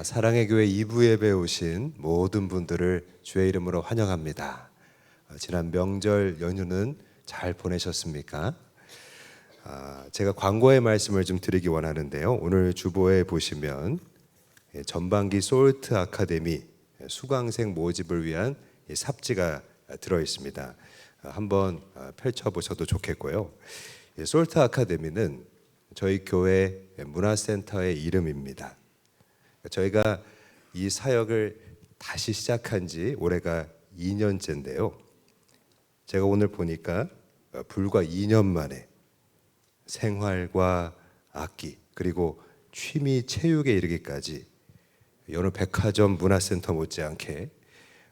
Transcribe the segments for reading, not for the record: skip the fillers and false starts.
사랑의 교회 2부 예배에 오신 모든 분들을 주의 이름으로 환영합니다. 지난 명절 연휴는 잘 보내셨습니까? 제가 광고의 말씀을 좀 드리기 원하는데요. 오늘 주보에 보시면 전반기 솔트 아카데미 수강생 모집을 위한 삽지가 들어 있습니다. 한번 펼쳐보셔도 좋겠고요. 솔트 아카데미는 저희 교회 문화센터의 이름입니다. 저희가 이 사역을 다시 시작한 지 올해가 2년째인데요. 제가 오늘 보니까 불과 2년 만에 생활과 악기 그리고 취미 체육에 이르기까지 여느 백화점 문화센터 못지않게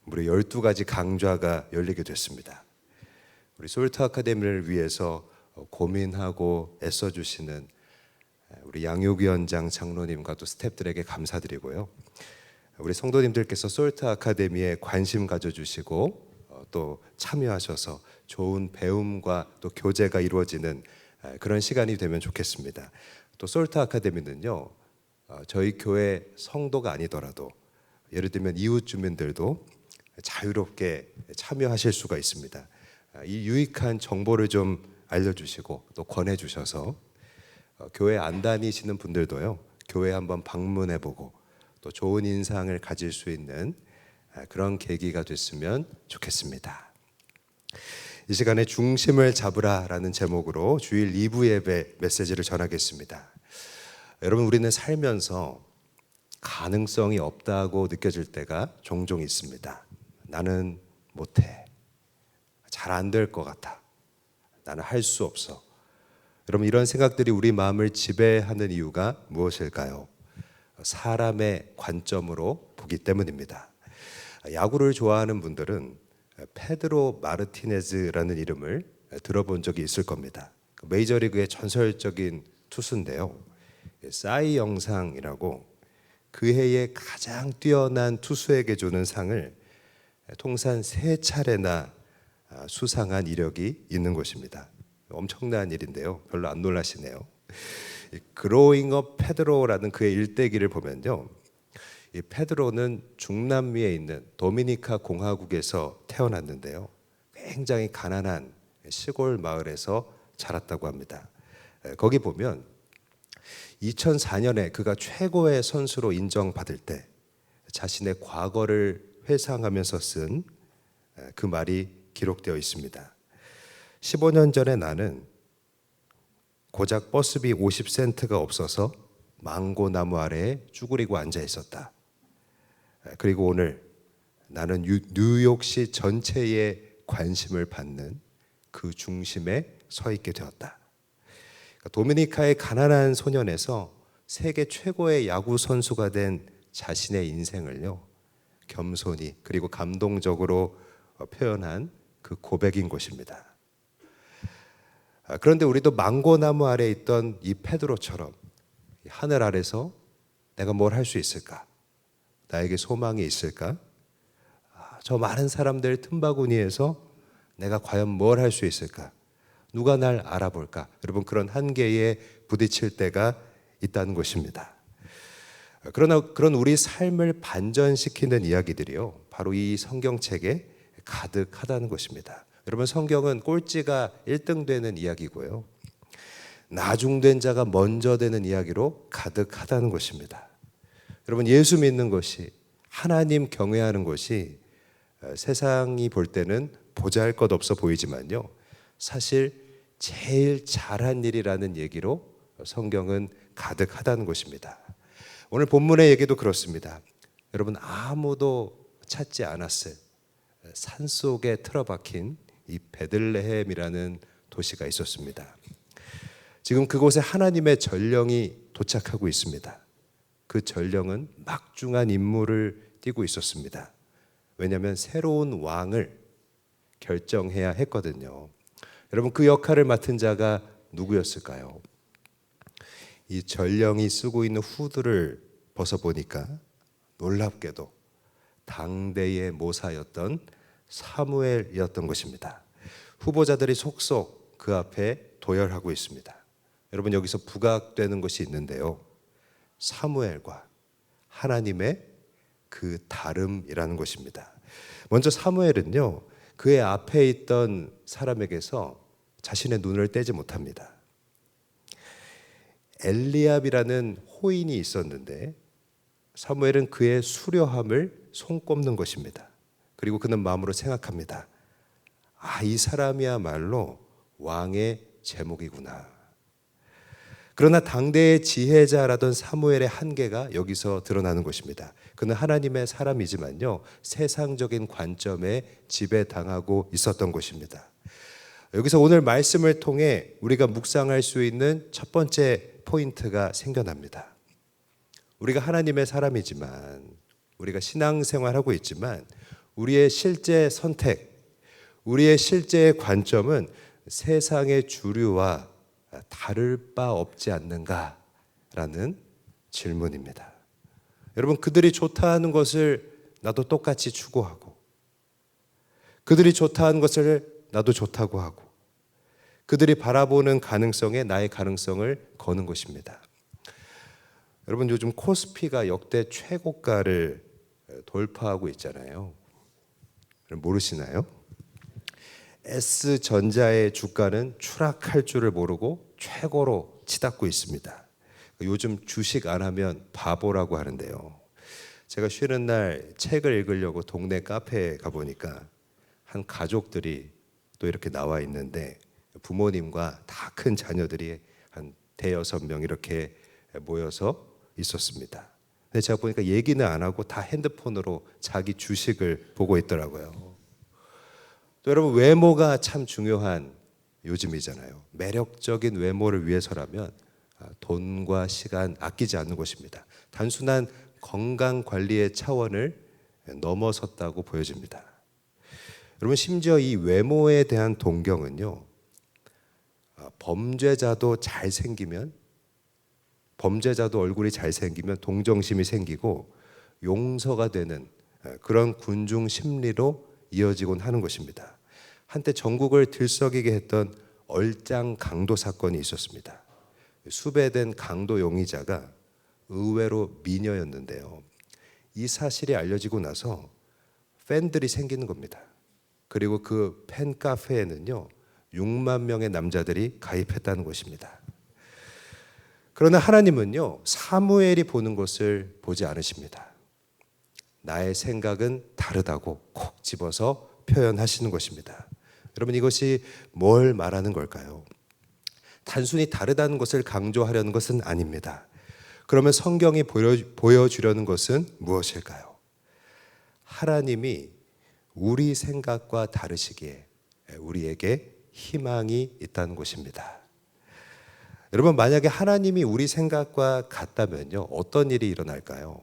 무려 12가지 강좌가 열리게 됐습니다. 우리 솔트 아카데미를 위해서 고민하고 애써주시는 우리 양육위원장 장로님과 또 스태프들에게 감사드리고요. 우리 성도님들께서 솔트 아카데미에 관심 가져주시고 또 참여하셔서 좋은 배움과 또 교제가 이루어지는 그런 시간이 되면 좋겠습니다. 또 솔트 아카데미는요, 저희 교회 성도가 아니더라도 예를 들면 이웃 주민들도 자유롭게 참여하실 수가 있습니다. 이 유익한 정보를 좀 알려주시고 또 권해주셔서 교회 안 다니시는 분들도요, 교회 한번 방문해보고 또 좋은 인상을 가질 수 있는 그런 계기가 됐으면 좋겠습니다. 이 시간에 중심을 잡으라라는 제목으로 주일 2부 예배 메시지를 전하겠습니다. 여러분, 우리는 살면서 가능성이 없다고 느껴질 때가 종종 있습니다. 나는 못해. 잘 안 될 것 같아. 나는 할 수 없어. 여러분, 이런 생각들이 우리 마음을 지배하는 이유가 무엇일까요? 사람의 관점으로 보기 때문입니다. 야구를 좋아하는 분들은 페드로 마르티네즈라는 이름을 들어본 적이 있을 겁니다. 메이저리그의 전설적인 투수인데요. 사이 영상이라고 그 해의 가장 뛰어난 투수에게 주는 상을 통산 3차례나 수상한 이력이 있는 곳입니다. 엄청난 일인데요. 별로 안 놀라시네요. 그로잉 업 페드로라는 그의 일대기를 보면요, 이 페드로는 중남미에 있는 도미니카 공화국에서 태어났는데요, 굉장히 가난한 시골 마을에서 자랐다고 합니다. 거기 보면 2004년에 그가 최고의 선수로 인정받을 때 자신의 과거를 회상하면서 쓴 그 말이 기록되어 있습니다. 15년 전에 나는 고작 버스비 50센트가 없어서 망고 나무 아래에 쭈그리고 앉아 있었다. 그리고 오늘 나는 뉴욕시 전체의 관심을 받는 그 중심에 서 있게 되었다. 도미니카의 가난한 소년에서 세계 최고의 야구 선수가 된 자신의 인생을요, 겸손히 그리고 감동적으로 표현한 그 고백인 것입니다. 그런데 우리도 망고나무 아래에 있던 이 페드로처럼 하늘 아래서 내가 뭘 할 수 있을까? 나에게 소망이 있을까? 저 많은 사람들 틈바구니에서 내가 과연 뭘 할 수 있을까? 누가 날 알아볼까? 여러분, 그런 한계에 부딪힐 때가 있다는 것입니다. 그러나 그런 우리 삶을 반전시키는 이야기들이요, 바로 이 성경책에 가득하다는 것입니다. 여러분, 성경은 꼴찌가 1등 되는 이야기고요, 나중된 자가 먼저 되는 이야기로 가득하다는 것입니다. 여러분, 예수 믿는 것이, 하나님 경외하는 것이 세상이 볼 때는 보잘것없어 보이지만요, 사실 제일 잘한 일이라는 얘기로 성경은 가득하다는 것입니다. 오늘 본문의 얘기도 그렇습니다. 여러분, 아무도 찾지 않았을 산속에 틀어박힌 이 베들레헴이라는 도시가 있었습니다. 지금 그곳에 하나님의 전령이 도착하고 있습니다. 그 전령은 막중한 임무를 띠고 있었습니다. 왜냐하면 새로운 왕을 결정해야 했거든요. 여러분, 그 역할을 맡은 자가 누구였을까요? 이 전령이 쓰고 있는 후드를 벗어보니까 놀랍게도 당대의 모사였던 사무엘이었던 것입니다. 후보자들이 속속 그 앞에 도열하고 있습니다. 여러분, 여기서 부각되는 것이 있는데요, 사무엘과 하나님의 그 다름이라는 것입니다. 먼저 사무엘은요, 그의 앞에 있던 사람에게서 자신의 눈을 떼지 못합니다. 엘리압이라는 호인이 있었는데 사무엘은 그의 수려함을 손꼽는 것입니다. 그리고 그는 마음으로 생각합니다. 이 사람이야말로 왕의 제목이구나. 그러나 당대의 지혜자라던 사무엘의 한계가 여기서 드러나는 것입니다. 그는 하나님의 사람이지만요, 세상적인 관점에 지배당하고 있었던 것입니다. 여기서 오늘 말씀을 통해 우리가 묵상할 수 있는 첫 번째 포인트가 생겨납니다. 우리가 하나님의 사람이지만, 우리가 신앙생활하고 있지만 우리의 실제 선택, 우리의 실제 관점은 세상의 주류와 다를 바 없지 않는가라는 질문입니다. 여러분, 그들이 좋다 하는 것을 나도 똑같이 추구하고, 그들이 좋다 하는 것을 나도 좋다고 하고, 그들이 바라보는 가능성에 나의 가능성을 거는 것입니다. 여러분, 요즘 코스피가 역대 최고가를 돌파하고 있잖아요. 모르시나요? S전자의 주가는 추락할 줄을 모르고 최고로 치닫고 있습니다. 요즘 주식 안 하면 바보라고 하는데요. 제가 쉬는 날 책을 읽으려고 동네 카페에 가보니까 한 가족들이 또 이렇게 나와 있는데, 부모님과 다 큰 자녀들이 한 대여섯 명 이렇게 모여서 있었습니다. 근데 제가 보니까 얘기는 안 하고 다 핸드폰으로 자기 주식을 보고 있더라고요. 또 여러분, 외모가 참 중요한 요즘이잖아요. 매력적인 외모를 위해서라면 돈과 시간 아끼지 않는 것입니다. 단순한 건강 관리의 차원을 넘어섰다고 보여집니다. 여러분, 심지어 이 외모에 대한 동경은요, 범죄자도 얼굴이 잘생기면 동정심이 생기고 용서가 되는 그런 군중 심리로 이어지곤 하는 것입니다. 한때 전국을 들썩이게 했던 얼짱 강도 사건이 있었습니다. 수배된 강도 용의자가 의외로 미녀였는데요. 이 사실이 알려지고 나서 팬들이 생기는 겁니다. 그리고 그 팬카페에는요, 6만 명의 남자들이 가입했다는 것입니다. 그러나 하나님은요, 사무엘이 보는 것을 보지 않으십니다. 나의 생각은 다르다고 콕 집어서 표현하시는 것입니다. 여러분, 이것이 뭘 말하는 걸까요? 단순히 다르다는 것을 강조하려는 것은 아닙니다. 그러면 성경이 보여주려는 것은 무엇일까요? 하나님이 우리 생각과 다르시기에 우리에게 희망이 있다는 것입니다. 여러분, 만약에 하나님이 우리 생각과 같다면요, 어떤 일이 일어날까요?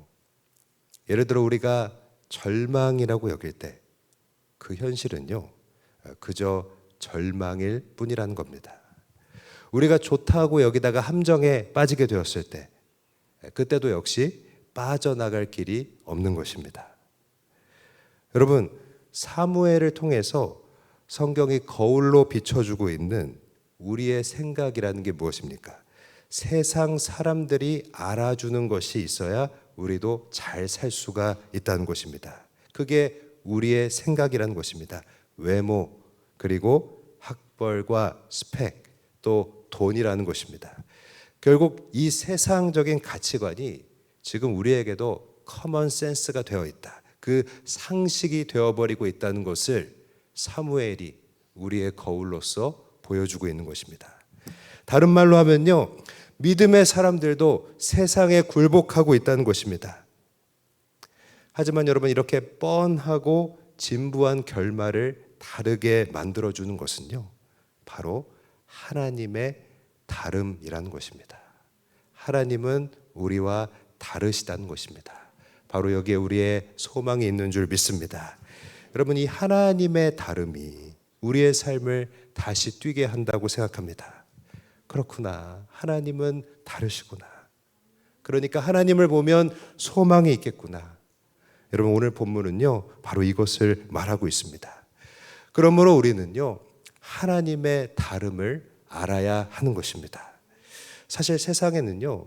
예를 들어 우리가 절망이라고 여길 때 그 현실은요, 그저 절망일 뿐이라는 겁니다. 우리가 좋다고 여기다가 함정에 빠지게 되었을 때 그때도 역시 빠져나갈 길이 없는 것입니다. 여러분, 사무엘을 통해서 성경이 거울로 비춰주고 있는 우리의 생각이라는 게 무엇입니까? 세상 사람들이 알아주는 것이 있어야 우리도 잘 살 수가 있다는 것입니다. 그게 우리의 생각이라는 것입니다. 외모, 그리고 학벌과 스펙, 또 돈이라는 것입니다. 결국 이 세상적인 가치관이 지금 우리에게도 커먼 센스가 되어 있다. 그 상식이 되어버리고 있다는 것을 사무엘이 우리의 거울로서 보여주고 있는 것입니다. 다른 말로 하면요, 믿음의 사람들도 세상에 굴복하고 있다는 것입니다. 하지만 여러분, 이렇게 뻔하고 진부한 결말을 다르게 만들어주는 것은요, 바로 하나님의 다름이라는 것입니다. 하나님은 우리와 다르시다는 것입니다. 바로 여기에 우리의 소망이 있는 줄 믿습니다. 여러분, 이 하나님의 다름이 우리의 삶을 다시 뛰게 한다고 생각합니다. 그렇구나, 하나님은 다르시구나. 그러니까 하나님을 보면 소망이 있겠구나. 여러분, 오늘 본문은요, 바로 이것을 말하고 있습니다. 그러므로 우리는요, 하나님의 다름을 알아야 하는 것입니다. 사실 세상에는요,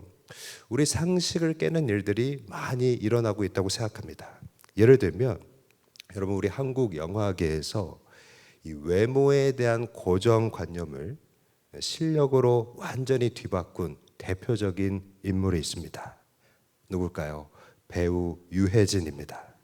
우리 상식을 깨는 일들이 많이 일어나고 있다고 생각합니다. 예를 들면 여러분, 우리 한국 영화계에서 이 외모에 대한 고정관념을 실력으로 완전히 뒤바꾼 대표적인 인물이 있습니다. 누굴까요? 배우 유해진입니다.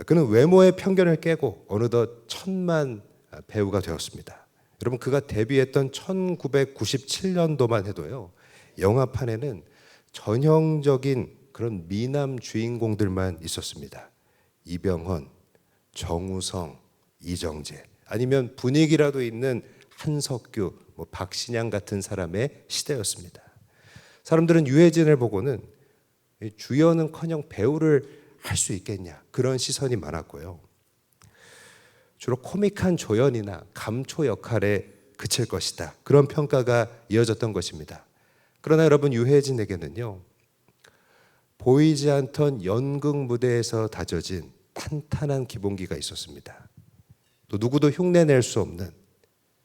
그는 외모의 편견을 깨고 어느덧 천만 배우가 되었습니다. 여러분, 그가 데뷔했던 1997년도만 해도요, 영화판에는 전형적인 그런 미남 주인공들만 있었습니다. 이병헌, 정우성, 이정재, 아니면 분위기라도 있는 한석규, 박신양 같은 사람의 시대였습니다. 사람들은 유해진을 보고는 주연은커녕 배우를 할 수 있겠냐, 그런 시선이 많았고요. 주로 코믹한 조연이나 감초 역할에 그칠 것이다, 그런 평가가 이어졌던 것입니다. 그러나 여러분, 유해진에게는요, 보이지 않던 연극 무대에서 다져진 탄탄한 기본기가 있었습니다. 또 누구도 흉내낼 수 없는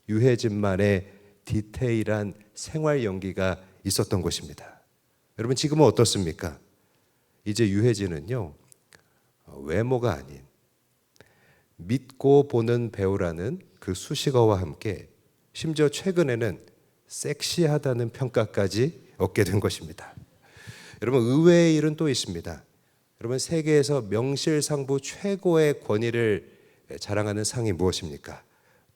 유해진만의 디테일한 생활 연기가 있었던 것입니다. 여러분, 지금은 어떻습니까? 이제 유해진은요, 외모가 아닌 믿고 보는 배우라는 그 수식어와 함께 심지어 최근에는 섹시하다는 평가까지 얻게 된 것입니다. 여러분, 의외의 일은 또 있습니다. 여러분, 세계에서 명실상부 최고의 권위를 자랑하는 상이 무엇입니까?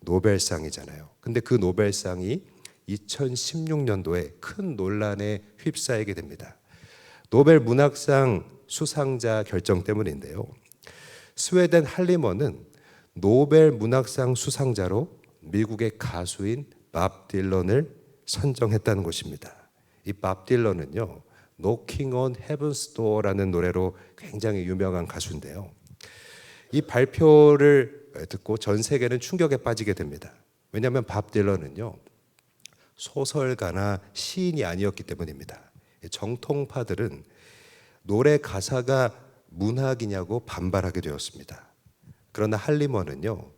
노벨상이잖아요. 근데 그 노벨상이 2016년도에 큰 논란에 휩싸이게 됩니다. 노벨 문학상 수상자 결정 때문인데요. 스웨덴 할리먼은 노벨 문학상 수상자로 미국의 가수인 밥 딜런을 선정했다는 것입니다. 이 밥 딜런은요, Knocking on Heaven's Door라는 노래로 굉장히 유명한 가수인데요. 이 발표를 듣고 전 세계는 충격에 빠지게 됩니다. 왜냐하면 밥 딜런은요, 소설가나 시인이 아니었기 때문입니다. 정통파들은 노래 가사가 문학이냐고 반발하게 되었습니다. 그러나 할리먼은요,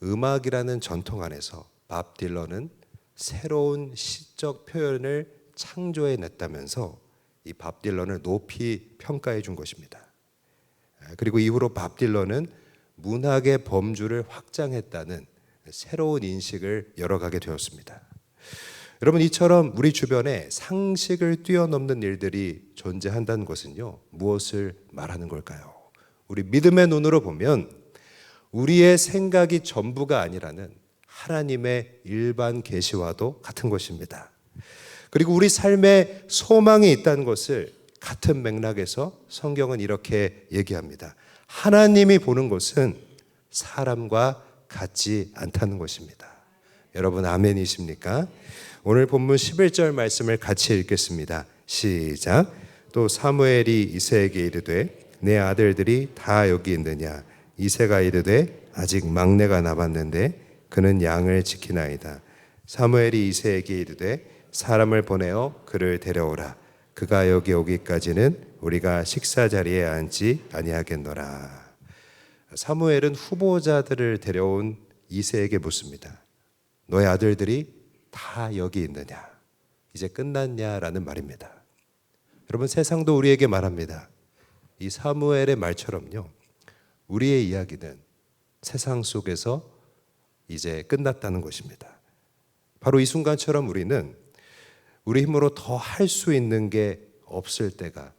음악이라는 전통 안에서 밥 딜런은 새로운 시적 표현을 창조해냈다면서 이 밥 딜런을 높이 평가해 준 것입니다. 그리고 이후로 밥 딜런은 문학의 범주를 확장했다는 새로운 인식을 열어가게 되었습니다. 여러분, 이처럼 우리 주변에 상식을 뛰어넘는 일들이 존재한다는 것은요, 무엇을 말하는 걸까요? 우리 믿음의 눈으로 보면 우리의 생각이 전부가 아니라는 하나님의 일반 계시와도 같은 것입니다. 그리고 우리 삶에 소망이 있다는 것을 같은 맥락에서 성경은 이렇게 얘기합니다. 하나님이 보는 것은 사람과 같지 않다는 것입니다. 여러분, 아멘이십니까? 오늘 본문 11절 말씀을 같이 읽겠습니다. 시작. 또 사무엘이 이새에게 이르되 내 아들들이 다 여기 있느냐? 이새가 이르되 아직 막내가 남았는데 그는 양을 지키나이다. 사무엘이 이새에게 이르되 사람을 보내어 그를 데려오라. 그가 여기 오기까지는 우리가 식사 자리에 앉지 아니하겠노라. 사무엘은 후보자들을 데려온 이새에게 묻습니다. 너의 아들들이 다 여기 있느냐? 이제 끝났냐라는 말입니다. 여러분, 세상도 우리에게 말합니다. 이 사무엘의 말처럼요, 우리의 이야기는 세상 속에서 이제 끝났다는 것입니다. 바로 이 순간처럼 우리는 우리 힘으로 더 할 수 있는 게 없을 때가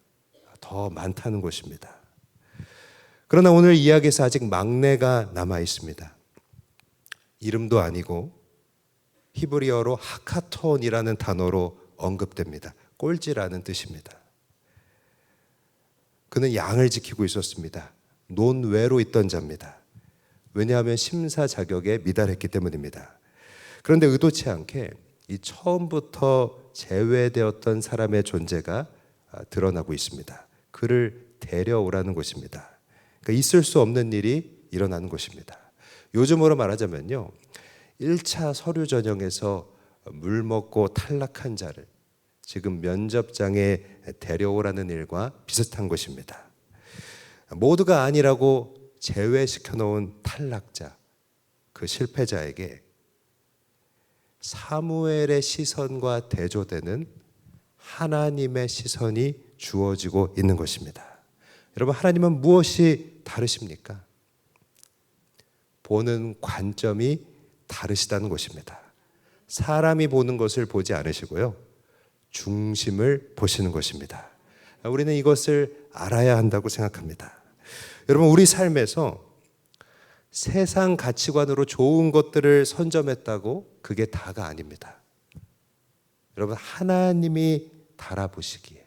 더 많다는 것입니다. 그러나 오늘 이야기에서 아직 막내가 남아 있습니다. 이름도 아니고 히브리어로 하카톤이라는 단어로 언급됩니다. 꼴찌라는 뜻입니다. 그는 양을 지키고 있었습니다. 논외로 있던 자입니다. 왜냐하면 심사 자격에 미달했기 때문입니다. 그런데 의도치 않게 이 처음부터 제외되었던 사람의 존재가 드러나고 있습니다. 그를 데려오라는 것입니다. 그러니까 있을 수 없는 일이 일어나는 것입니다. 요즘으로 말하자면요, 1차 서류 전형에서 물 먹고 탈락한 자를 지금 면접장에 데려오라는 일과 비슷한 것입니다. 모두가 아니라고 제외시켜 놓은 탈락자, 그 실패자에게 사무엘의 시선과 대조되는 하나님의 시선이 주어지고 있는 것입니다. 여러분, 하나님은 무엇이 다르십니까? 보는 관점이 다르시다는 것입니다. 사람이 보는 것을 보지 않으시고요, 중심을 보시는 것입니다. 우리는 이것을 알아야 한다고 생각합니다. 여러분, 우리 삶에서 세상 가치관으로 좋은 것들을 선점했다고 그게 다가 아닙니다. 여러분, 하나님이 달아보시기에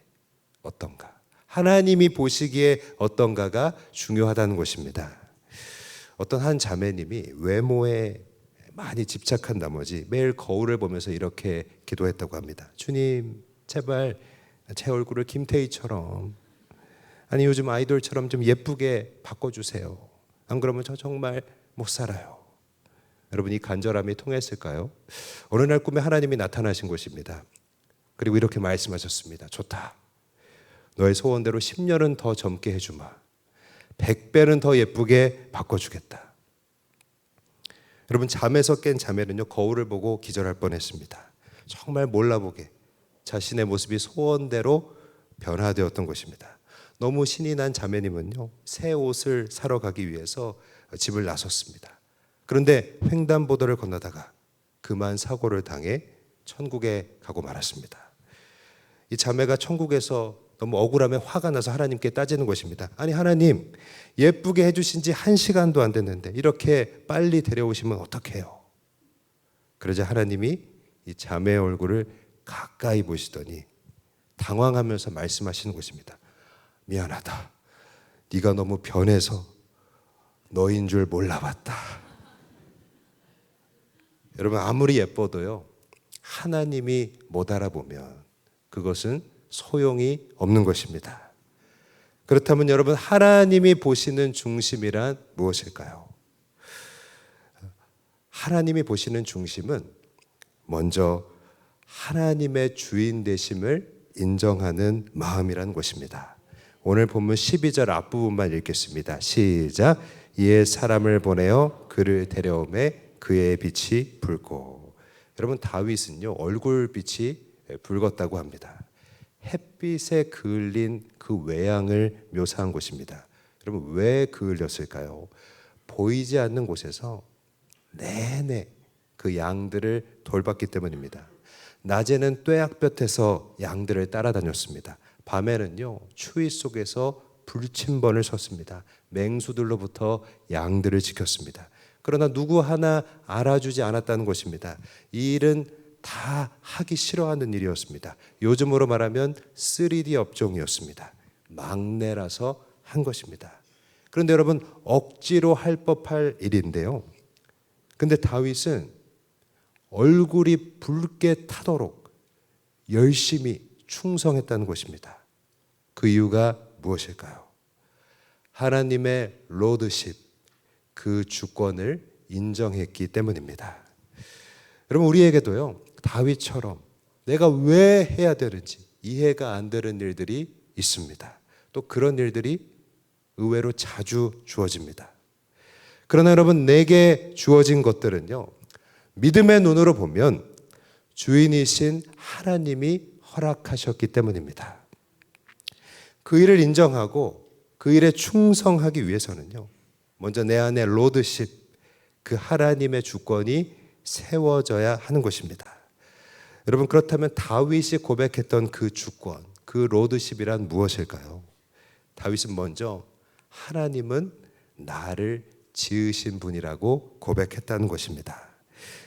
어떤가, 하나님이 보시기에 어떤가가 중요하다는 것입니다. 어떤 한 자매님이 외모에 많이 집착한 나머지 매일 거울을 보면서 이렇게 기도했다고 합니다. 주님, 제발 제 얼굴을 김태희처럼, 아니 요즘 아이돌처럼 좀 예쁘게 바꿔주세요. 안 그러면 저 정말 못 살아요. 여러분, 이 간절함이 통했을까요? 어느 날 꿈에 하나님이 나타나신 것입니다. 그리고 이렇게 말씀하셨습니다. 좋다. 너의 소원대로 10년은 더 젊게 해주마. 100배는 더 예쁘게 바꿔주겠다. 여러분, 잠에서 깬 자매는요, 거울을 보고 기절할 뻔했습니다. 정말 몰라보게 자신의 모습이 소원대로 변화되었던 것입니다. 너무 신이 난 자매님은요, 새 옷을 사러 가기 위해서 집을 나섰습니다. 그런데 횡단보도를 건너다가 그만 사고를 당해 천국에 가고 말았습니다. 이 자매가 천국에서 너무 억울함에 화가 나서 하나님께 따지는 것입니다. 아니 하나님, 예쁘게 해주신 지 1시간도 안 됐는데 이렇게 빨리 데려오시면 어떡해요? 그러자 하나님이 이 자매의 얼굴을 가까이 보시더니 당황하면서 말씀하시는 것입니다. 미안하다. 네가 너무 변해서 너인 줄 몰라봤다. 여러분, 아무리 예뻐도요, 하나님이 못 알아보면 그것은 소용이 없는 것입니다. 그렇다면 여러분, 하나님이 보시는 중심이란 무엇일까요? 하나님이 보시는 중심은 먼저 하나님의 주인 되심을 인정하는 마음이라는 것입니다. 오늘 본문 12절 앞부분만 읽겠습니다. 시작. 이에 사람을 보내어 그를 데려오매 그의 빛이 붉고. 여러분, 다윗은요, 얼굴빛이 붉었다고 합니다. 햇빛에 그을린 그 외양을 묘사한 곳입니다. 여러분, 왜 그을렸을까요? 보이지 않는 곳에서 내내 그 양들을 돌봤기 때문입니다. 낮에는 뙤약볕에서 양들을 따라다녔습니다. 밤에는요, 추위 속에서 불침번을 섰습니다. 맹수들로부터 양들을 지켰습니다. 그러나 누구 하나 알아주지 않았다는 것입니다. 이 일은 다 하기 싫어하는 일이었습니다. 요즘으로 말하면 3D 업종이었습니다. 막내라서 한 것입니다. 그런데 여러분, 억지로 할 법할 일인데요, 근데 다윗은 얼굴이 붉게 타도록 열심히 충성했다는 것입니다. 그 이유가 무엇일까요? 하나님의 로드십, 그 주권을 인정했기 때문입니다. 여러분, 우리에게도요, 다윗처럼 내가 왜 해야 되는지 이해가 안 되는 일들이 있습니다. 또 그런 일들이 의외로 자주 주어집니다. 그러나 여러분, 내게 주어진 것들은요, 믿음의 눈으로 보면 주인이신 하나님이 허락하셨기 때문입니다. 그 일을 인정하고 그 일에 충성하기 위해서는요, 먼저 내 안에 로드십, 그 하나님의 주권이 세워져야 하는 것입니다. 여러분, 그렇다면 다윗이 고백했던 그 주권, 그 로드십이란 무엇일까요? 다윗은 먼저 하나님은 나를 지으신 분이라고 고백했다는 것입니다.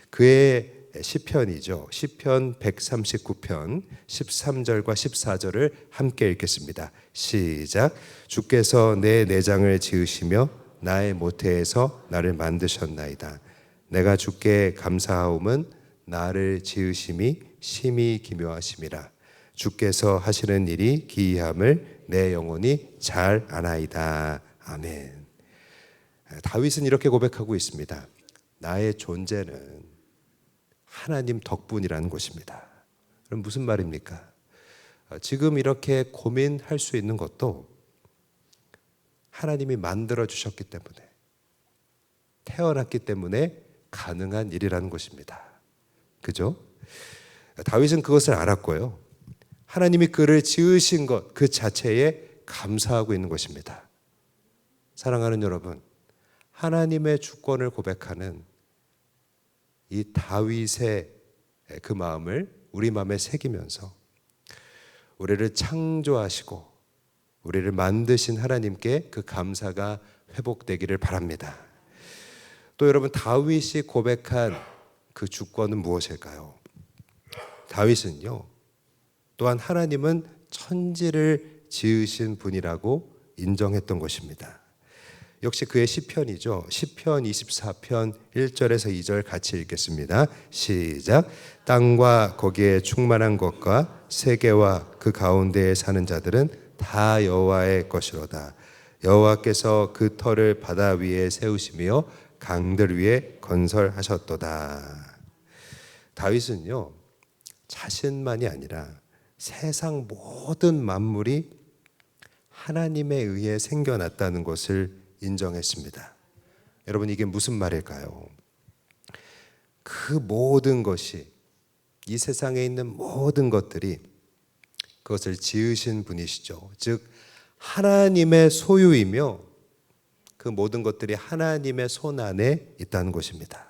그의 시편이죠. 시편 139편 13절과 14절을 함께 읽겠습니다. 시작. 주께서 내 내장을 지으시며 나의 모태에서 나를 만드셨나이다. 내가 주께 감사하옴은 나를 지으심이 심히 기묘하심이라. 주께서 하시는 일이 기이함을 내 영혼이 잘 아나이다. 아멘. 다윗은 이렇게 고백하고 있습니다. 나의 존재는 하나님 덕분이라는 것입니다. 그럼 무슨 말입니까? 지금 이렇게 고민할 수 있는 것도 하나님이 만들어 주셨기 때문에, 태어났기 때문에 가능한 일이라는 것입니다. 그죠? 다윗은 그것을 알았고요, 하나님이 그를 지으신 것 그 자체에 감사하고 있는 것입니다. 사랑하는 여러분, 하나님의 주권을 고백하는 이 다윗의 그 마음을 우리 마음에 새기면서 우리를 창조하시고 우리를 만드신 하나님께 그 감사가 회복되기를 바랍니다. 또 여러분, 다윗이 고백한 그 주권은 무엇일까요? 다윗은요, 또한 하나님은 천지를 지으신 분이라고 인정했던 것입니다. 역시 그의 시편이죠. 시편 24편 1절에서 2절 같이 읽겠습니다. 시작. 땅과 거기에 충만한 것과 세계와 그 가운데에 사는 자들은 다 여호와의 것이로다. 여호와께서 그 터를 바다 위에 세우시며 강들 위에 건설하셨도다. 다윗은요, 자신만이 아니라 세상 모든 만물이 하나님에 의해 생겨났다는 것을 인정했습니다. 여러분, 이게 무슨 말일까요? 그 모든 것이, 이 세상에 있는 모든 것들이 그것을 지으신 분이시죠. 즉 하나님의 소유이며 그 모든 것들이 하나님의 손 안에 있다는 것입니다.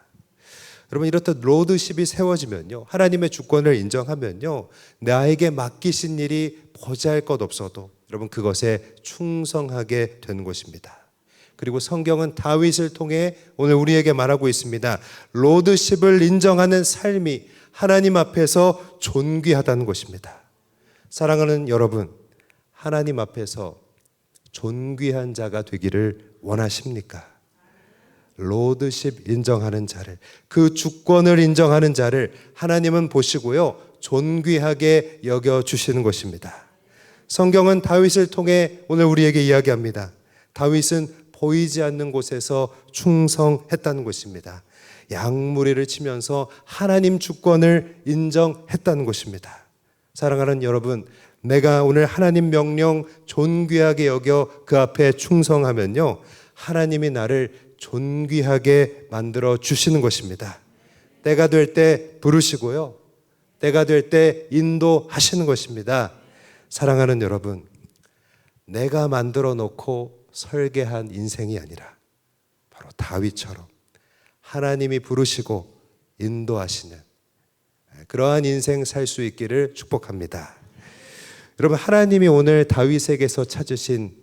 여러분, 이렇듯 로드십이 세워지면요, 하나님의 주권을 인정하면요, 나에게 맡기신 일이 보잘것없어도 여러분 그것에 충성하게 되는 것입니다. 그리고 성경은 다윗을 통해 오늘 우리에게 말하고 있습니다. 로드십을 인정하는 삶이 하나님 앞에서 존귀하다는 것입니다. 사랑하는 여러분, 하나님 앞에서 존귀한 자가 되기를 원하십니까? 로드십 인정하는 자를, 그 주권을 인정하는 자를 하나님은 보시고요, 존귀하게 여겨주시는 것입니다. 성경은 다윗을 통해 오늘 우리에게 이야기합니다. 다윗은 보이지 않는 곳에서 충성했다는 것입니다. 양무리를 치면서 하나님 주권을 인정했다는 것입니다. 사랑하는 여러분, 내가 오늘 하나님 명령 존귀하게 여겨 그 앞에 충성하면요, 하나님이 나를 존귀하게 만들어 주시는 것입니다. 때가 될 때 부르시고요, 때가 될 때 인도하시는 것입니다. 사랑하는 여러분, 내가 만들어 놓고 설계한 인생이 아니라 바로 다윗처럼 하나님이 부르시고 인도하시는 그러한 인생 살 수 있기를 축복합니다. 여러분, 하나님이 오늘 다윗에게서 찾으신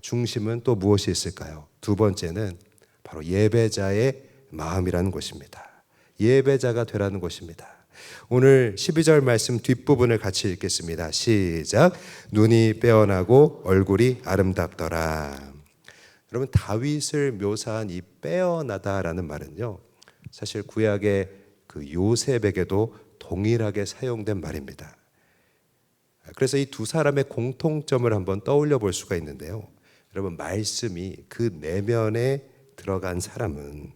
중심은 또 무엇이 있을까요? 두 번째는 바로 예배자의 마음이라는 것입니다. 예배자가 되라는 것입니다. 오늘 12절 말씀 뒷부분을 같이 읽겠습니다. 시작. 눈이 빼어나고 얼굴이 아름답더라. 여러분, 다윗을 묘사한 이 빼어나다라는 말은요, 사실 구약의 그 요셉에게도 동일하게 사용된 말입니다. 그래서 이 두 사람의 공통점을 한번 떠올려 볼 수가 있는데요. 여러분, 말씀이 그 내면에 들어간 사람은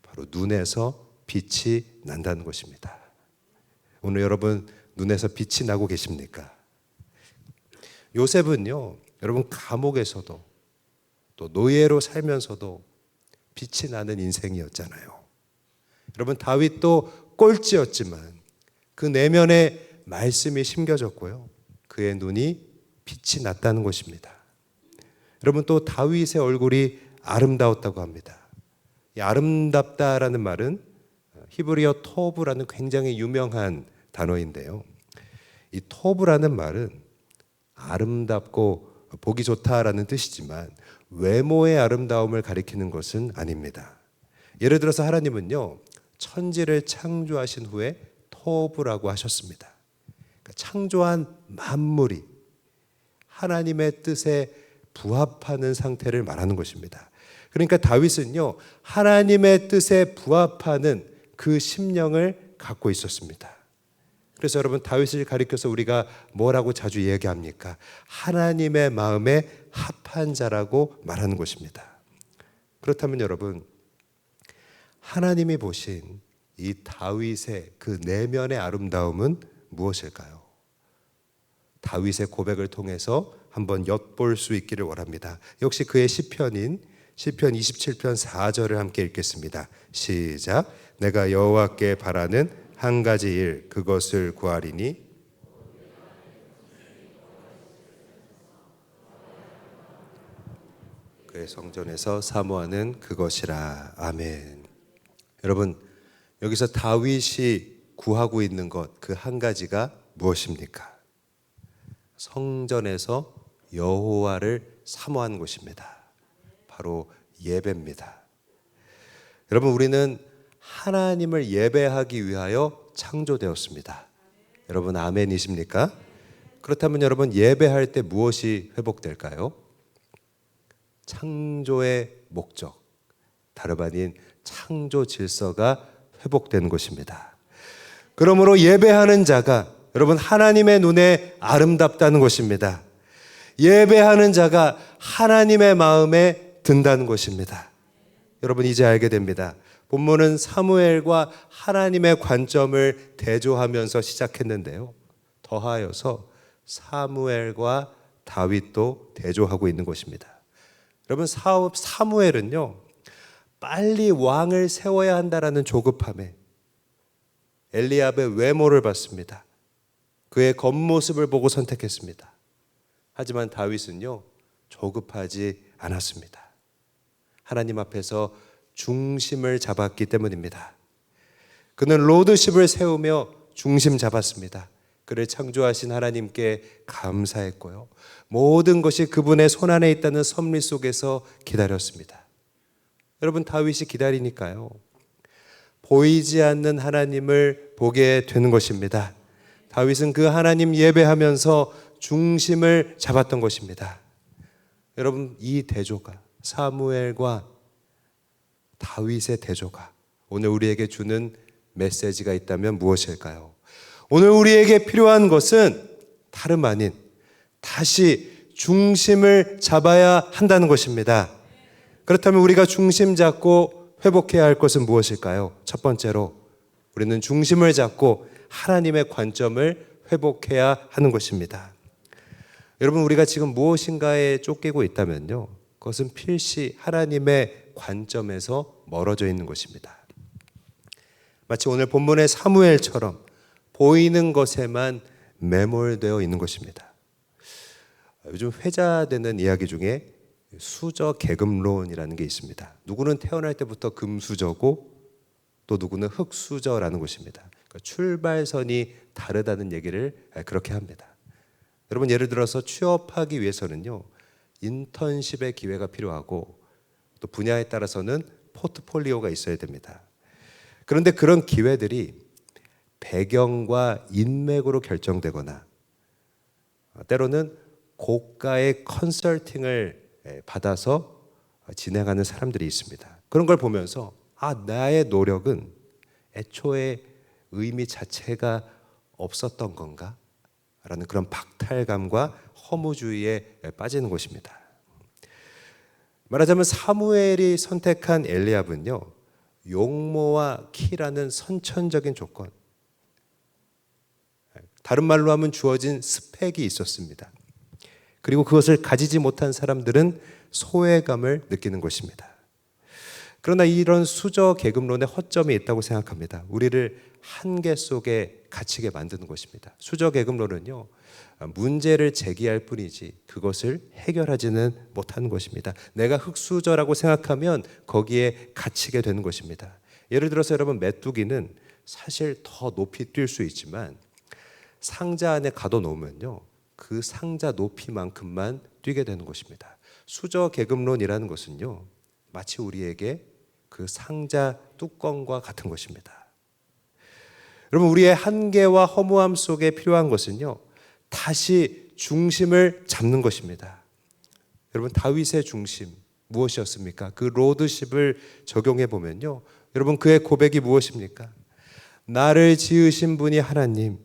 바로 눈에서 빛이 난다는 것입니다. 오늘 여러분, 눈에서 빛이 나고 계십니까? 요셉은요, 여러분, 감옥에서도 또 노예로 살면서도 빛이 나는 인생이었잖아요. 여러분, 다윗도 꼴찌였지만 그 내면에 말씀이 심겨졌고요, 그의 눈이 빛이 났다는 것입니다. 여러분, 또 다윗의 얼굴이 아름다웠다고 합니다. 이 아름답다라는 말은 히브리어 토브라는 굉장히 유명한 단어인데요, 이 토브라는 말은 아름답고 보기 좋다라는 뜻이지만 외모의 아름다움을 가리키는 것은 아닙니다. 예를 들어서 하나님은요, 천지를 창조하신 후에 토브라고 하셨습니다. 그러니까 창조한 만물이 하나님의 뜻에 부합하는 상태를 말하는 것입니다. 그러니까 다윗은요, 하나님의 뜻에 부합하는 그 심령을 갖고 있었습니다. 그래서 여러분, 다윗을 가리켜서 우리가 뭐라고 자주 얘기합니까? 하나님의 마음에 합한 자라고 말하는 것입니다. 그렇다면 여러분, 하나님이 보신 이 다윗의 그 내면의 아름다움은 무엇일까요? 다윗의 고백을 통해서 한번 엿볼 수 있기를 원합니다. 역시 그의 시편인 시편 27편 4절을 함께 읽겠습니다. 시작. 내가 여호와께 바라는 한 가지 일, 그것을 구하리니 그의 성전에서 사모하는 그것이라. 아멘. 여러분, 여기서 다윗이 구하고 있는 것 그 한 가지가 무엇입니까? 성전에서 여호와를 사모하는 것입니다. 바로 예배입니다. 여러분, 우리는 하나님을 예배하기 위하여 창조되었습니다. 여러분, 아멘이십니까? 그렇다면 여러분, 예배할 때 무엇이 회복될까요? 창조의 목적, 다름 아닌 창조 질서가 회복되는 것입니다. 그러므로 예배하는 자가 여러분 하나님의 눈에 아름답다는 것입니다. 예배하는 자가 하나님의 마음에 든다는 것입니다. 여러분, 이제 알게 됩니다. 본문은 사무엘과 하나님의 관점을 대조하면서 시작했는데요, 더하여서 사무엘과 다윗도 대조하고 있는 것입니다. 여러분, 사무엘은요, 빨리 왕을 세워야 한다라는 조급함에 엘리압의 외모를 봤습니다. 그의 겉모습을 보고 선택했습니다. 하지만 다윗은요, 조급하지 않았습니다. 하나님 앞에서 중심을 잡았기 때문입니다. 그는 로드십을 세우며 중심 잡았습니다. 그를 창조하신 하나님께 감사했고요, 모든 것이 그분의 손안에 있다는 섭리 속에서 기다렸습니다. 여러분, 다윗이 기다리니까요, 보이지 않는 하나님을 보게 되는 것입니다. 다윗은 그 하나님 예배하면서 중심을 잡았던 것입니다. 여러분, 이 대조가, 사무엘과 다윗의 대조가 오늘 우리에게 주는 메시지가 있다면 무엇일까요? 오늘 우리에게 필요한 것은 다름 아닌 다시 중심을 잡아야 한다는 것입니다. 그렇다면 우리가 중심 잡고 회복해야 할 것은 무엇일까요? 첫 번째로 우리는 중심을 잡고 하나님의 관점을 회복해야 하는 것입니다. 여러분, 우리가 지금 무엇인가에 쫓기고 있다면요, 그것은 필시 하나님의 관점에서 멀어져 있는 것입니다. 마치 오늘 본문의 사무엘처럼 보이는 것에만 매몰되어 있는 것입니다. 요즘 회자되는 이야기 중에 수저 계급론이라는 게 있습니다. 누구는 태어날 때부터 금수저고 또 누구는 흙수저라는 것입니다. 그러니까 출발선이 다르다는 얘기를 그렇게 합니다. 여러분, 예를 들어서 취업하기 위해서는요, 인턴십의 기회가 필요하고 또 분야에 따라서는 포트폴리오가 있어야 됩니다. 그런데 그런 기회들이 배경과 인맥으로 결정되거나 때로는 고가의 컨설팅을 받아서 진행하는 사람들이 있습니다. 그런 걸 보면서 나의 노력은 애초에 의미 자체가 없었던 건가? 라는 그런 박탈감과 허무주의에 빠지는 것입니다. 말하자면 사무엘이 선택한 엘리압은요, 용모와 키라는 선천적인 조건, 다른 말로 하면 주어진 스펙이 있었습니다. 그리고 그것을 가지지 못한 사람들은 소외감을 느끼는 것입니다. 그러나 이런 수저 계급론에 허점이 있다고 생각합니다. 우리를 한계 속에 갇히게 만드는 것입니다. 수저 계급론은요, 문제를 제기할 뿐이지 그것을 해결하지는 못하는 것입니다. 내가 흙수저라고 생각하면 거기에 갇히게 되는 것입니다. 예를 들어서 여러분, 메뚜기는 사실 더 높이 뛸 수 있지만 상자 안에 가둬놓으면요, 그 상자 높이만큼만 뛰게 되는 것입니다. 수저 계급론이라는 것은요, 마치 우리에게 그 상자 뚜껑과 같은 것입니다. 여러분, 우리의 한계와 허무함 속에 필요한 것은요, 다시 중심을 잡는 것입니다. 여러분, 다윗의 중심 무엇이었습니까? 그 로드십을 적용해 보면요, 여러분, 그의 고백이 무엇입니까? 나를 지으신 분이 하나님,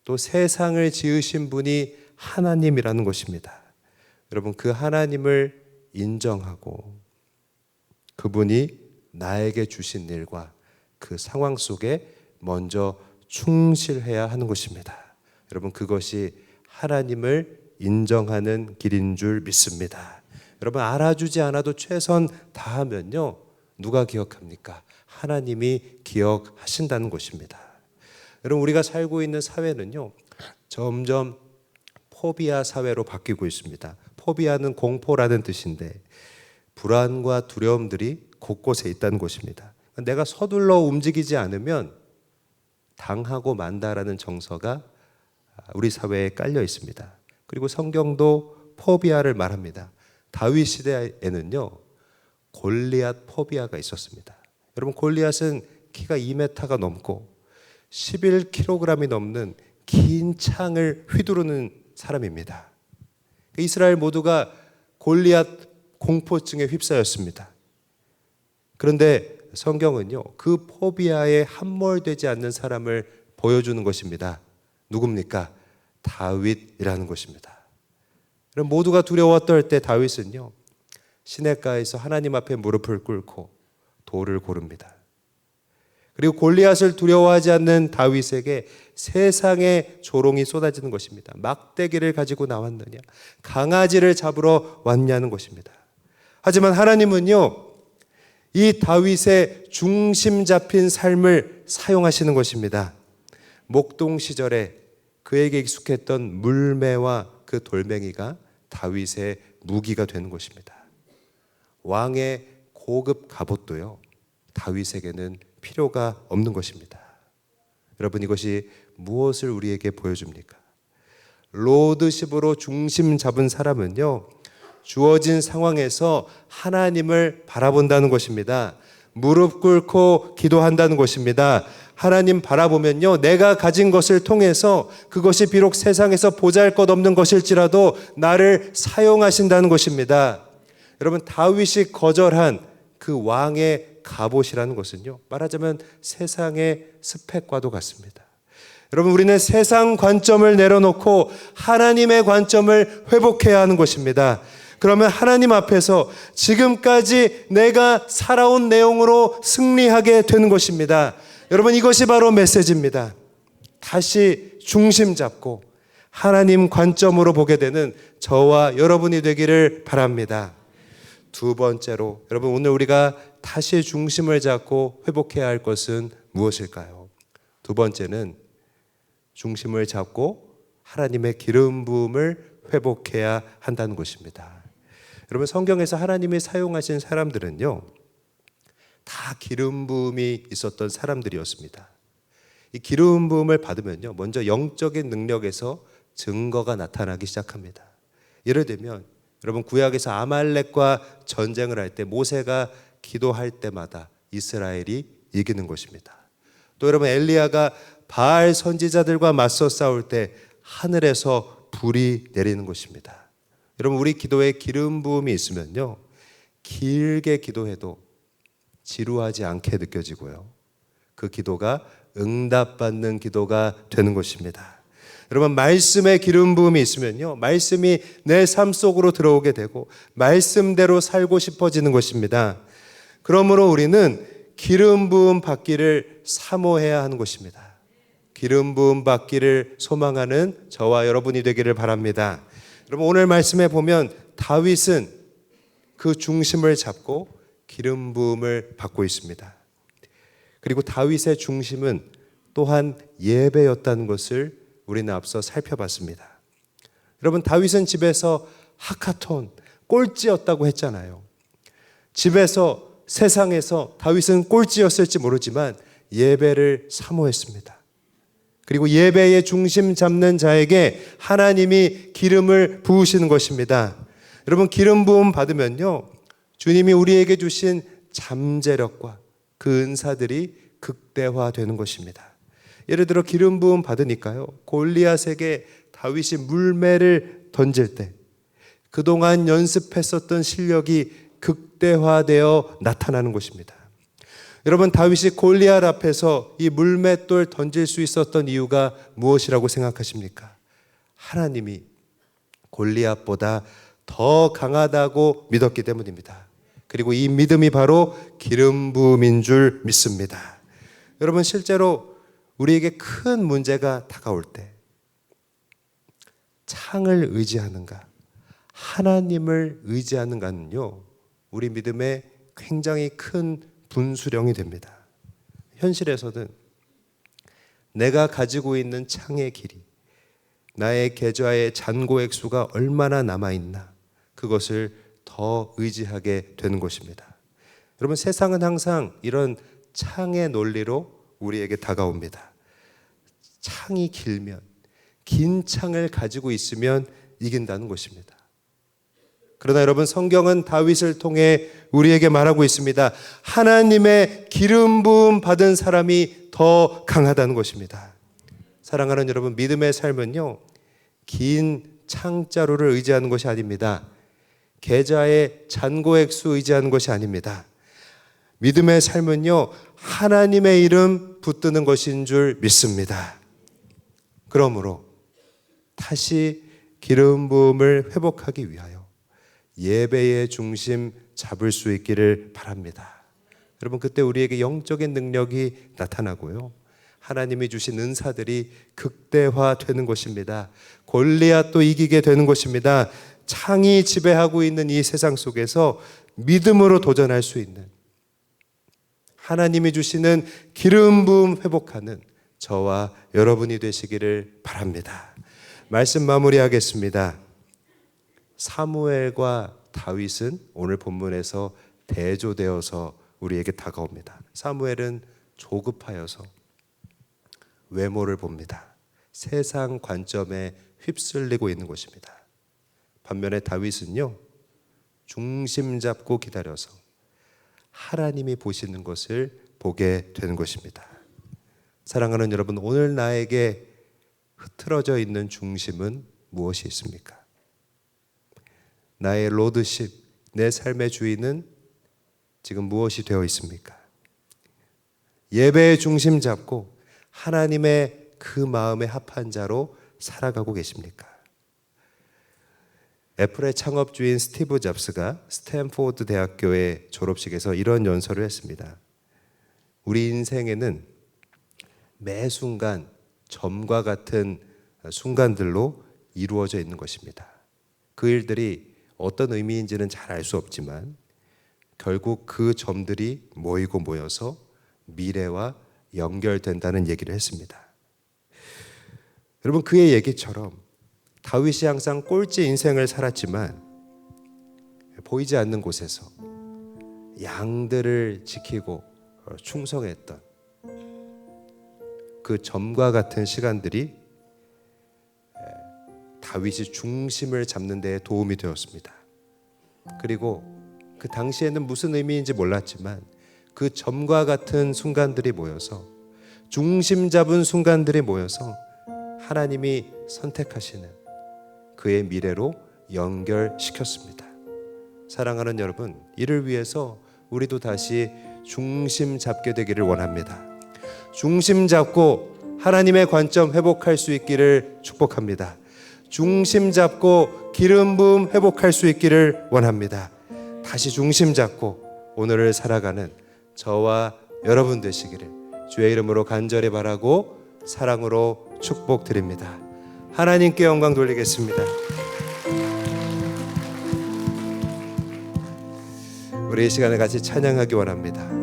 또 세상을 지으신 분이 하나님이라는 것입니다. 여러분, 그 하나님을 인정하고 그분이 나에게 주신 일과 그 상황 속에 먼저 충실해야 하는 것입니다. 여러분, 그것이 하나님을 인정하는 길인 줄 믿습니다. 여러분, 알아주지 않아도 최선 다하면요, 누가 기억합니까? 하나님이 기억하신다는 것입니다. 여러분, 우리가 살고 있는 사회는요, 점점 포비아 사회로 바뀌고 있습니다. 포비아는 공포라는 뜻인데 불안과 두려움들이 곳곳에 있다는 것입니다. 내가 서둘러 움직이지 않으면 당하고 만다라는 정서가 우리 사회에 깔려 있습니다. 그리고 성경도 포비아를 말합니다. 다윗 시대에는요, 골리앗 포비아가 있었습니다. 여러분, 골리앗은 키가 2m가 넘고 11kg이 넘는 긴 창을 휘두르는 사람입니다. 이스라엘 모두가 골리앗 공포증에 휩싸였습니다. 그런데 성경은요, 그 포비아에 함몰되지 않는 사람을 보여주는 것입니다. 누굽니까? 다윗이라는 것입니다. 모두가 두려워 떨 때 다윗은요, 시냇가에서 하나님 앞에 무릎을 꿇고 돌을 고릅니다. 그리고 골리앗을 두려워하지 않는 다윗에게 세상의 조롱이 쏟아지는 것입니다. 막대기를 가지고 나왔느냐, 강아지를 잡으러 왔냐는 것입니다. 하지만 하나님은요, 이 다윗의 중심 잡힌 삶을 사용하시는 것입니다. 목동 시절에 그에게 익숙했던 물매와 그 돌멩이가 다윗의 무기가 되는 것입니다. 왕의 고급 갑옷도요, 다윗에게는 필요가 없는 것입니다. 여러분, 이것이 무엇을 우리에게 보여줍니까? 로드십으로 중심 잡은 사람은요, 주어진 상황에서 하나님을 바라본다는 것입니다. 무릎 꿇고 기도한다는 것입니다. 하나님 바라보면요, 내가 가진 것을 통해서 그것이 비록 세상에서 보잘것없는 것일지라도 나를 사용하신다는 것입니다. 여러분, 다윗이 거절한 그 왕의 갑옷이라는 것은요, 말하자면 세상의 스펙과도 같습니다. 여러분, 우리는 세상 관점을 내려놓고 하나님의 관점을 회복해야 하는 것입니다. 그러면 하나님 앞에서 지금까지 내가 살아온 내용으로 승리하게 되는 것입니다. 여러분, 이것이 바로 메시지입니다. 다시 중심 잡고 하나님 관점으로 보게 되는 저와 여러분이 되기를 바랍니다. 두 번째로, 여러분, 오늘 우리가 다시 중심을 잡고 회복해야 할 것은 무엇일까요? 두 번째는 중심을 잡고 하나님의 기름 부음을 회복해야 한다는 것입니다. 여러분, 성경에서 하나님이 사용하신 사람들은요, 다 기름 부음이 있었던 사람들이었습니다. 이 기름 부음을 받으면요, 먼저 영적인 능력에서 증거가 나타나기 시작합니다. 예를 들면 여러분, 구약에서 아말렉과 전쟁을 할 때 모세가 기도할 때마다 이스라엘이 이기는 것입니다. 또 여러분, 엘리야가 바알 선지자들과 맞서 싸울 때 하늘에서 불이 내리는 것입니다. 여러분, 우리 기도에 기름 부음이 있으면요, 길게 기도해도 지루하지 않게 느껴지고요, 그 기도가 응답받는 기도가 되는 것입니다. 여러분, 말씀에 기름 부음이 있으면요, 말씀이 내 삶 속으로 들어오게 되고 말씀대로 살고 싶어지는 것입니다. 그러므로 우리는 기름 부음 받기를 사모해야 하는 것입니다. 기름 부음 받기를 소망하는 저와 여러분이 되기를 바랍니다. 여러분, 오늘 말씀에 보면 다윗은 그 중심을 잡고 기름 부음을 받고 있습니다. 그리고 다윗의 중심은 또한 예배였다는 것을 우리는 앞서 살펴봤습니다. 여러분, 다윗은 집에서 하카톤, 꼴찌였다고 했잖아요. 집에서, 세상에서 다윗은 꼴찌였을지 모르지만 예배를 사모했습니다. 그리고 예배의 중심 잡는 자에게 하나님이 기름을 부으시는 것입니다. 여러분, 기름 부음 받으면요, 주님이 우리에게 주신 잠재력과 그 은사들이 극대화되는 것입니다. 예를 들어 기름 부음 받으니까요, 골리앗에게 다윗이 물매를 던질 때 그동안 연습했었던 실력이 극대화되어 나타나는 것입니다. 여러분, 다윗이 골리앗 앞에서 이 물맷돌 던질 수 있었던 이유가 무엇이라고 생각하십니까? 하나님이 골리앗보다 더 강하다고 믿었기 때문입니다. 그리고 이 믿음이 바로 기름 부음인 줄 믿습니다. 여러분, 실제로 우리에게 큰 문제가 다가올 때 창을 의지하는가, 하나님을 의지하는가는요, 우리 믿음의 굉장히 큰 분수령이 됩니다. 현실에서는 내가 가지고 있는 창의 길이, 나의 계좌의 잔고액 수가 얼마나 남아있나, 그것을 더 의지하게 되는 것입니다. 여러분, 세상은 항상 이런 창의 논리로 우리에게 다가옵니다. 창이 길면, 긴 창을 가지고 있으면 이긴다는 것입니다. 그러나 여러분, 성경은 다윗을 통해 우리에게 말하고 있습니다. 하나님의 기름 부음 받은 사람이 더 강하다는 것입니다. 사랑하는 여러분, 믿음의 삶은요, 긴 창자루를 의지하는 것이 아닙니다. 계좌의 잔고액수 의지하는 것이 아닙니다. 믿음의 삶은요, 하나님의 이름 붙드는 것인 줄 믿습니다. 그러므로 다시 기름 부음을 회복하기 위하여 예배의 중심 잡을 수 있기를 바랍니다. 여러분, 그때 우리에게 영적인 능력이 나타나고요, 하나님이 주신 은사들이 극대화되는 것입니다. 골리앗도 이기게 되는 것입니다. 창이 지배하고 있는 이 세상 속에서 믿음으로 도전할 수 있는, 하나님이 주시는 기름 부음 회복하는 저와 여러분이 되시기를 바랍니다. 말씀 마무리하겠습니다. 사무엘과 다윗은 오늘 본문에서 대조되어서 우리에게 다가옵니다. 사무엘은 조급하여서 외모를 봅니다. 세상 관점에 휩쓸리고 있는 것입니다. 반면에 다윗은요, 중심 잡고 기다려서 하나님이 보시는 것을 보게 되는 것입니다. 사랑하는 여러분, 오늘 나에게 흐트러져 있는 중심은 무엇이 있습니까? 나의 로드십, 내 삶의 주인은 지금 무엇이 되어 있습니까? 예배의 중심 잡고 하나님의 그 마음에 합한 자로 살아가고 계십니까? 애플의 창업주인 스티브 잡스가 스탠포드 대학교의 졸업식에서 이런 연설을 했습니다. 우리 인생에는 매 순간 점과 같은 순간들로 이루어져 있는 것입니다. 그 일들이 어떤 의미인지는 잘 알 수 없지만 결국 그 점들이 모이고 모여서 미래와 연결된다는 얘기를 했습니다. 여러분, 그의 얘기처럼 다윗이 항상 꼴찌 인생을 살았지만 보이지 않는 곳에서 양들을 지키고 충성했던 그 점과 같은 시간들이 다윗이 중심을 잡는 데 도움이 되었습니다. 그리고 그 당시에는 무슨 의미인지 몰랐지만 그 점과 같은 순간들이 모여서, 중심 잡은 순간들이 모여서 하나님이 선택하시는 그의 미래로 연결시켰습니다. 사랑하는 여러분, 이를 위해서 우리도 다시 중심 잡게 되기를 원합니다. 중심 잡고 하나님의 관점 회복할 수 있기를 축복합니다. 중심 잡고 기름 부음 회복할 수 있기를 원합니다. 다시 중심 잡고 오늘을 살아가는 저와 여러분 되시기를 주의 이름으로 간절히 바라고 사랑으로 축복드립니다. 하나님께 영광 돌리겠습니다. 우리 이 시간에 같이 찬양하기 원합니다.